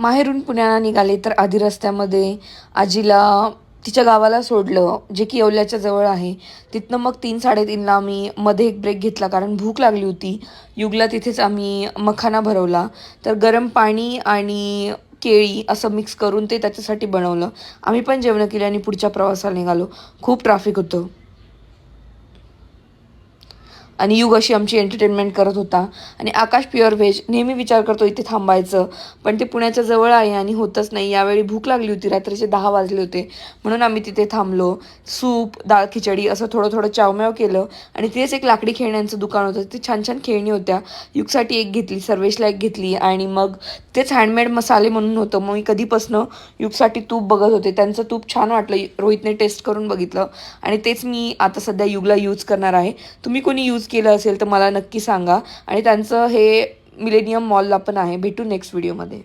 माहेरून पुण्याला निघाले तर आधी रस्त्यामध्ये आजीला तिच्या गावाला सोडलं, जे की येवल्याच्या जवळ आहे. तिथनं मग 3-3:30ला आम्ही मध्ये एक ब्रेक घेतला कारण भूक लागली होती. युगला तिथेच आम्ही मखाना भरवला. तर गरम पाणी आणि केळी असं मिक्स करून ते त्याच्यासाठी बनवलं. आम्ही पण जेवणं केली आणि पुढच्या प्रवासाला निघालो. खूप ट्रॅफिक होतं. आणि युग अशी आमची एंटरटेनमेंट करत होता. आणि आकाश प्युअर व्हेज नेहमी विचार करतो इथे थांबायचं, पण ते पुण्याच्या जवळ आहे आणि होतच नाही. यावेळी भूक लागली होती, रात्रीचे 10 वाजले होते, म्हणून आम्ही तिथे थांबलो. सूप, डाळ खिचडी असं थोडं थोडं चावम्याव केलं. आणि तिथेच एक लाकडी खेळण्यांचं दुकान होतं, तिथे छान छान खेळणी होत्या. युगसाठी एक घेतली, सर्वेशला एक घेतली. आणि मग तेच हँडमेड मसाले म्हणून होतं. मग मी कधीपासनं युगसाठी तूप बघत होते. त्यांचं तूप छान वाटलं, रोहितने टेस्ट करून बघितलं आणि तेच मी आता सध्या युगला यूज करणार आहे. तुम्ही कोणी यूज केलं असेल तर मला नक्की सांगा. आणि त्यांचं हे मिलेनियम मॉलला पण आहे. भेटू नेक्स्ट व्हिडिओमध्ये.